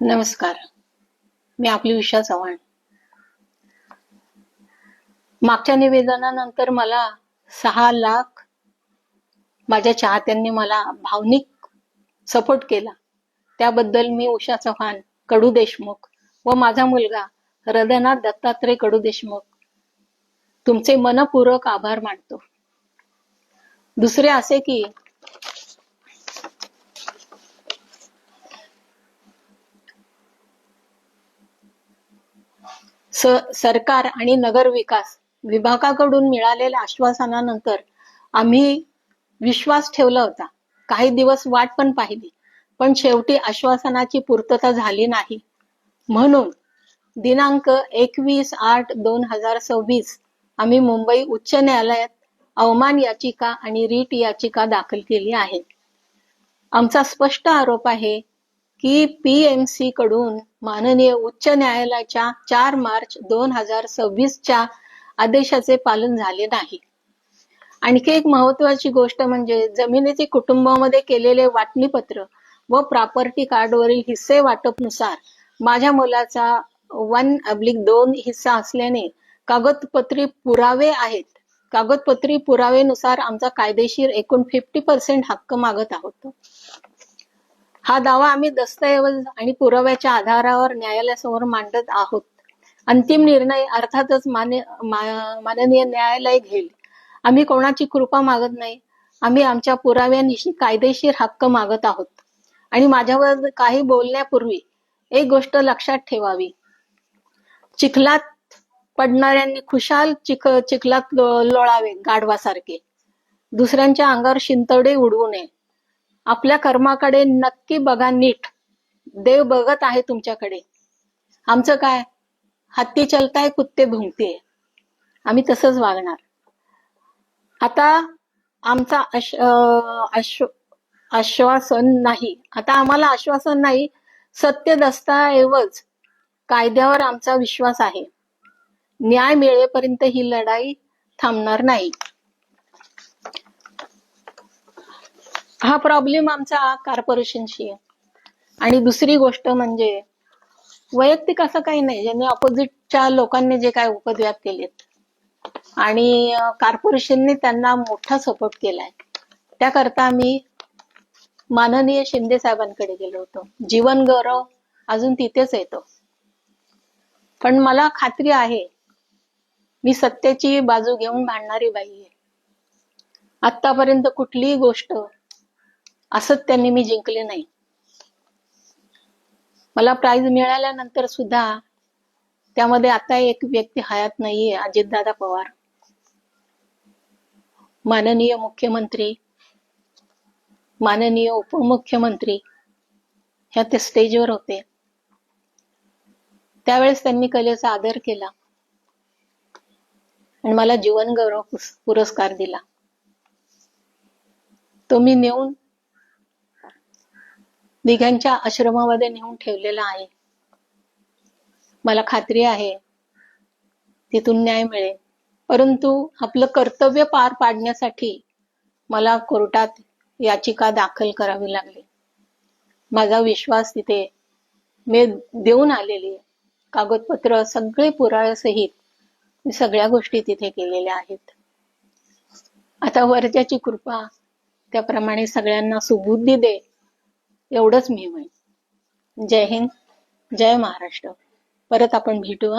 नमस्कार. मी आपली उषा चव्हाण. मागच्या निवेदनानंतर मला 6 लाख माझ्या चाहत्यांनी मला भावनिक सपोर्ट केला. त्याबद्दल मी उषा चव्हाण कडू देशमुख व माझा मुलगा हृदयनाथ दत्तात्रय कडू देशमुख तुमचे मनपूर्वक आभार मानतो. दुसरे असे की सरकार आणि नगर विकास विभागाकडून मिळालेल्या आश्वासनानंतर आम्ही विश्वास ठेवला होता. काही दिवस वाट पण पाहिली, पण शेवटी आश्वासनाची पूर्तता झाली नाही. म्हणून दिनांक 21/8/2026 आम्ही मुंबई उच्च न्यायालयात अवमान याचिका आणि रीट याचिका दाखल केली आहे. आमचा स्पष्ट आरोप आहे की PMC कडून माननीय उच्च न्यायालयाच्या 4 मार्च 2026च्या आदेशाचे पालन झाले नाही. आणखी एक महत्वाची गोष्ट म्हणजे जमिनीचे कुटुंबामध्ये केलेले वाटणीपत्र व प्रॉपर्टी कार्डवरील हिस्से वाटपनुसार माझ्या मुलाचा 1/2 हिस्सा असल्याने कागदपत्री पुरावे आहेत. कागदपत्री पुरावेनुसार आमचा कायदेशीर एकूण 50% हक्क मागत आहोत. हा दावा आम्ही दस्तऐवज आणि पुराव्याच्या आधारावर न्यायालयासमोर मांडत आहोत. अंतिम निर्णय अर्थातच माननीय न्यायालय घेईल. आम्ही कोणाची कृपा मागत नाही. आम्ही आमच्या पुराव्यानिशी कायदेशीर हक्क मागत आहोत. आणि माझ्यावर काही बोलण्यापूर्वी एक गोष्ट लक्षात ठेवावी. चिखलात पडणाऱ्यांनी खुशाल चिखलात लोळावे गाढवासारखे. दुसऱ्यांच्या अंगावर शिंतोडे उडवू नये. आपल्या कर्माकडे नक्की बघा नीट. देव बघत आहे तुमच्याकडे. आमचं काय, हत्ती चलताय कुत्ते भुंकते. आम्ही तसंच वागणार. आता आमचा आश्वासन नाही. आता आम्हाला आश्वासन नाही, सत्य दस्तऐवज कायद्यावर आमचा विश्वास आहे. न्याय मिळेपर्यंत ही लढाई थांबणार नाही. हा प्रॉब्लेम आमचा कॉर्पोरेशनशी आहे. आणि दुसरी गोष्ट म्हणजे वैयक्तिक असं काही नाही. ज्यांनी ऑपोजिटच्या लोकांनी जे काय उपद्व्याप केलेत आणि कॉर्पोरेशनने त्यांना मोठा सपोर्ट केलाय, त्याकरता आम्ही माननीय शिंदे साहेबांकडे गेलो होतो. जीवन गौरव अजून तिथेच येतो. पण मला खात्री आहे मी सत्याची बाजू घेऊन भांडणारी बाई आहे. आतापर्यंत कुठलीही गोष्ट असत्याने मी जिंकले नाही. मला प्राइज मिळाल्यानंतर सुद्धा त्यामध्ये आता एक व्यक्ती हयात नाहीये, अजितदादा पवार. माननीय मुख्यमंत्री, माननीय उपमुख्यमंत्री ह्या ते स्टेजवर होते. त्यावेळेस त्यांनी कलेचा आदर केला आणि मला जीवन गौरव पुरस्कार दिला. तो मी नेऊन दिघांच्या आश्रमामध्ये नेऊन ठेवलेला आहे. मला खात्री आहे तिथून न्याय मिळेल. परंतु आपलं कर्तव्य पार पाडण्यासाठी मला कोर्टात याचिका दाखल करावी लागली. माझा विश्वास तिथे मी देऊन आलेली आहे. कागदपत्र सगळे पुराव्यासहित मी सगळ्या गोष्टी तिथे केलेल्या आहेत. आता वरच्याची कृपा त्याप्रमाणे सगळ्यांना सुबुद्धी दे, एवढंच मी म्हणेन. जय हिंद, जय महाराष्ट्र. परत आपण भेटू.